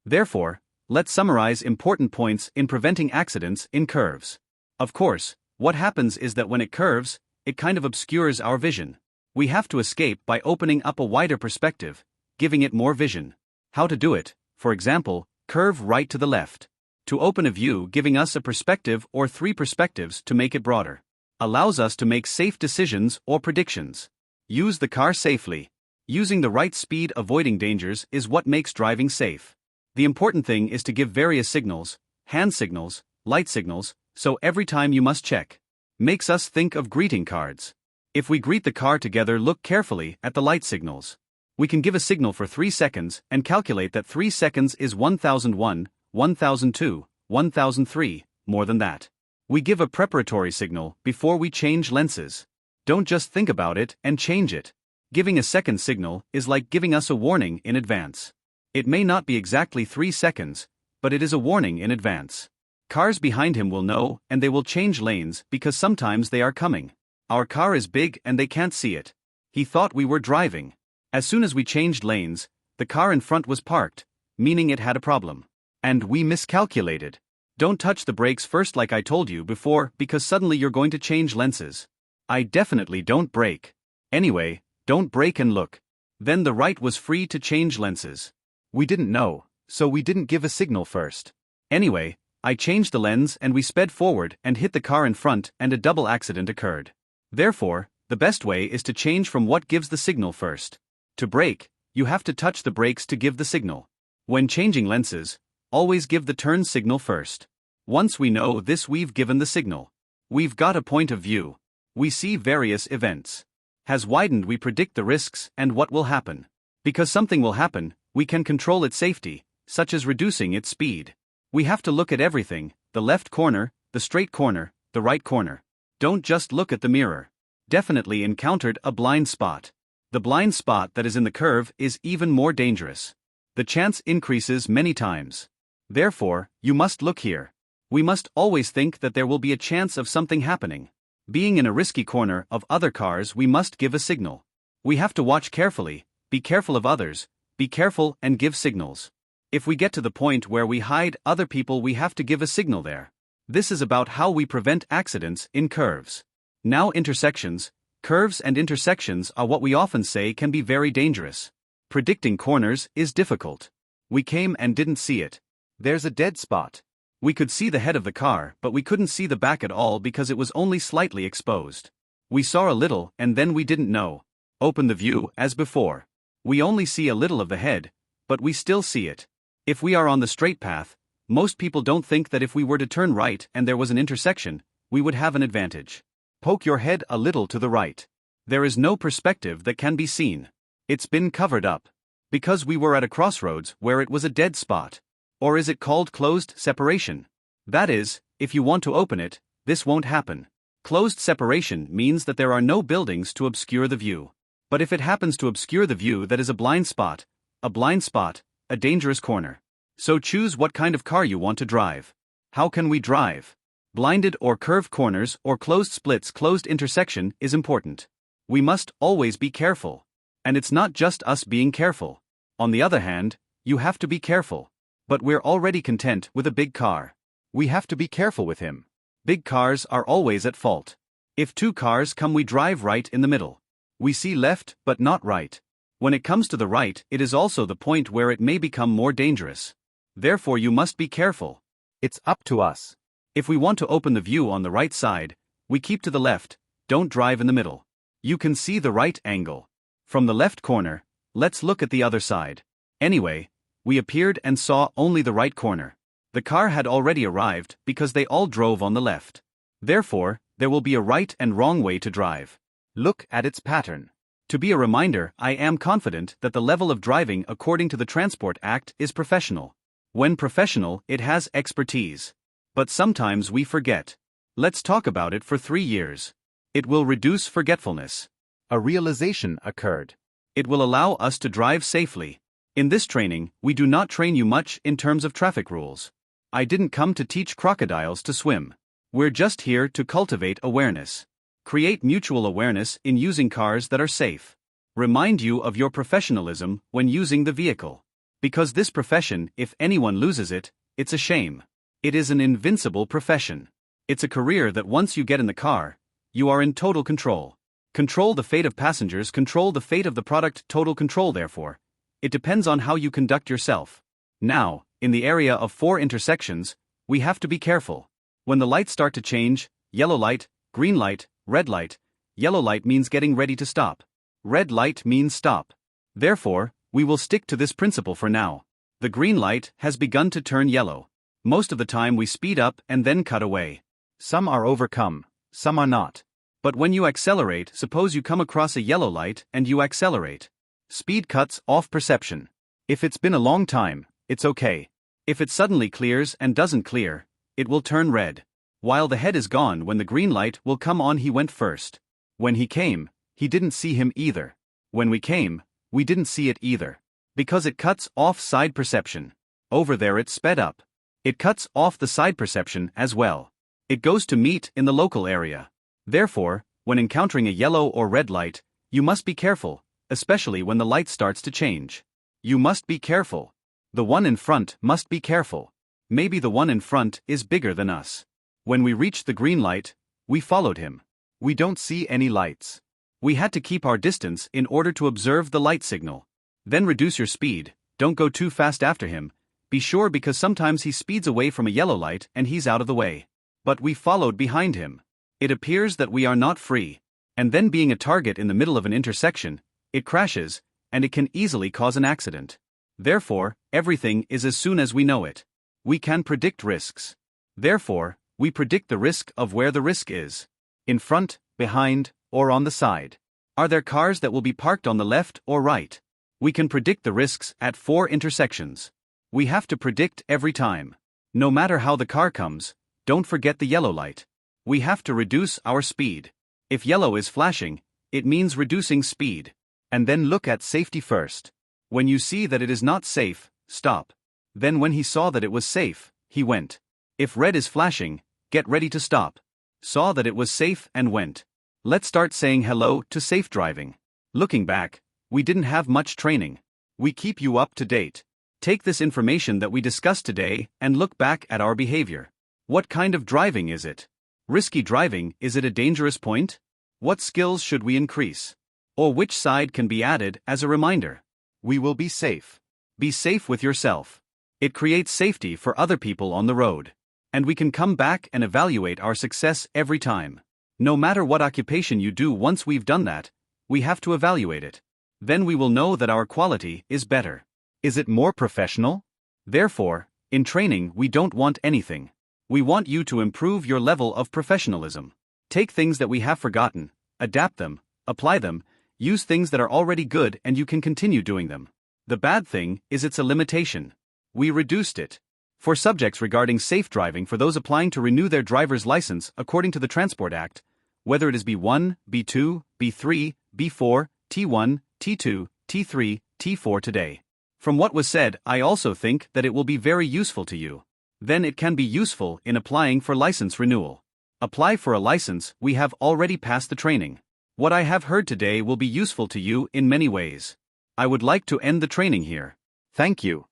Therefore, let's summarize important points in preventing accidents in curves. Of course, what happens is that when it curves, it kind of obscures our vision. We have to escape by opening up a wider perspective, giving it more vision. How to do it? For example, curve right to the left. To open a view, giving us a perspective or three perspectives to make it broader. Allows us to make safe decisions or predictions. Use the car safely. Using the right speed, avoiding dangers, is what makes driving safe. The important thing is to give various signals, hand signals, light signals, so every time you must check. Makes us think of greeting cards. If we greet the car together, look carefully at the light signals. We can give a signal for 3 seconds and calculate that 3 seconds is 1001, 1002, 1003, more than that. We give a preparatory signal before we change lenses. Don't just think about it and change it. Giving a second signal is like giving us a warning in advance. It may not be exactly 3 seconds, but it is a warning in advance. Cars behind him will know, and they will change lanes because sometimes they are coming. Our car is big and they can't see it. He thought we were driving. As soon as we changed lanes, the car in front was parked, meaning it had a problem. And we miscalculated. Don't touch the brakes first like I told you before, because suddenly you're going to change lenses. I definitely don't brake. Anyway, don't brake and look. Then the right was free to change lenses. We didn't know, so we didn't give a signal first. Anyway, I changed the lens and we sped forward and hit the car in front and a double accident occurred. Therefore, the best way is to change from what gives the signal first. To brake, you have to touch the brakes to give the signal. When changing lenses, always give the turn signal first. Once we know this, we've given the signal. We've got a point of view. We see various events. Has widened, we predict the risks and what will happen. Because something will happen, we can control its safety, such as reducing its speed. We have to look at everything, the left corner, the straight corner, the right corner. Don't just look at the mirror. Definitely encountered a blind spot. The blind spot that is in the curve is even more dangerous. The chance increases many times. Therefore, you must look here. We must always think that there will be a chance of something happening. Being in a risky corner of other cars, we must give a signal. We have to watch carefully, be careful of others, be careful and give signals. If we get to the point where we hide other people, we have to give a signal there. This is about how we prevent accidents in curves. Now, intersections. Curves and intersections are what we often say can be very dangerous. Predicting corners is difficult. We came and didn't see it. There's a dead spot. We could see the head of the car, but we couldn't see the back at all because it was only slightly exposed. We saw a little and then we didn't know. Open the view as before. We only see a little of the head, but we still see it. If we are on the straight path, most people don't think that if we were to turn right and there was an intersection, we would have an advantage. Poke your head a little to the right. There is no perspective that can be seen. It's been covered up. Because we were at a crossroads where it was a dead spot. Or is it called closed separation? That is, if you want to open it, this won't happen. Closed separation means that there are no buildings to obscure the view. But if it happens to obscure the view, that is a blind spot, a dangerous corner. So choose what kind of car you want to drive. How can we drive? Blinded or curved corners or closed splits, closed intersection is important. We must always be careful. And it's not just us being careful. On the other hand, you have to be careful. But we're already content with a big car. We have to be careful with him. Big cars are always at fault. If two cars come, we drive right in the middle. We see left but not right. When it comes to the right, it is also the point where it may become more dangerous. Therefore, you must be careful. It's up to us. If we want to open the view on the right side, we keep to the left, don't drive in the middle. You can see the right angle. From the left corner, let's look at the other side. Anyway, we appeared and saw only the right corner. The car had already arrived because they all drove on the left. Therefore, there will be a right and wrong way to drive. Look at its pattern. To be a reminder, I am confident that the level of driving according to the Transport Act is professional. When professional, it has expertise. But sometimes we forget. Let's talk about it for 3 years. It will reduce forgetfulness. A realization occurred. It will allow us to drive safely. In this training, we do not train you much in terms of traffic rules. I didn't come to teach crocodiles to swim. We're just here to cultivate awareness. Create mutual awareness in using cars that are safe. Remind you of your professionalism when using the vehicle. Because this profession, if anyone loses it, it's a shame. It is an invincible profession. It's a career that once you get in the car, you are in total control. Control the fate of passengers, control the fate of the product, total control therefore. It depends on how you conduct yourself. Now, in the area of 4 intersections, we have to be careful. When the lights start to change, yellow light, green light, red light, yellow light means getting ready to stop. Red light means stop. Therefore, we will stick to this principle for now. The green light has begun to turn yellow. Most of the time we speed up and then cut away. Some are overcome, some are not. But when you accelerate, suppose you come across a yellow light and you accelerate. Speed cuts off perception. If it's been a long time, it's okay. If it suddenly clears and doesn't clear, it will turn red. While the head is gone, when the green light will come on, he went first. When he came, he didn't see him either. When we came, we didn't see it either. Because it cuts off side perception. Over there it sped up. It cuts off the side perception as well. It goes to meet in the local area. Therefore, when encountering a yellow or red light, you must be careful, especially when the light starts to change. You must be careful. The one in front must be careful. Maybe the one in front is bigger than us. When we reached the green light, we followed him. We don't see any lights. We had to keep our distance in order to observe the light signal. Then reduce your speed, don't go too fast after him. Be sure, because sometimes he speeds away from a yellow light and he's out of the way. But we followed behind him. It appears that we are not free. And then, being a target in the middle of an intersection, it crashes, and it can easily cause an accident. Therefore, everything is as soon as we know it. We can predict risks. Therefore, we predict the risk of where the risk is. In front, behind, or on the side. Are there cars that will be parked on the left or right? We can predict the risks at 4 intersections. We have to predict every time. No matter how the car comes, don't forget the yellow light. We have to reduce our speed. If yellow is flashing, it means reducing speed. And then look at safety first. When you see that it is not safe, stop. Then when he saw that it was safe, he went. If red is flashing, get ready to stop. Saw that it was safe and went. Let's start saying hello to safe driving. Looking back, we didn't have much training. We keep you up to date. Take this information that we discussed today and look back at our behavior. What kind of driving is it? Risky driving, is it a dangerous point? What skills should we increase? Or which side can be added as a reminder? We will be safe. Be safe with yourself. It creates safety for other people on the road. And we can come back and evaluate our success every time. No matter what occupation you do, once we've done that, we have to evaluate it. Then we will know that our quality is better. Is it more professional? Therefore, in training we don't want anything. We want you to improve your level of professionalism. Take things that we have forgotten, adapt them, apply them, use things that are already good, and you can continue doing them. The bad thing is it's a limitation. We reduced it. For subjects regarding safe driving, for those applying to renew their driver's license according to the Transport Act, whether it is B1, B2, B3, B4, T1, T2, T3, T4 today. From what was said, I also think that it will be very useful to you. Then it can be useful in applying for license renewal. Apply for a license, we have already passed the training. What I have heard today will be useful to you in many ways. I would like to end the training here. Thank you.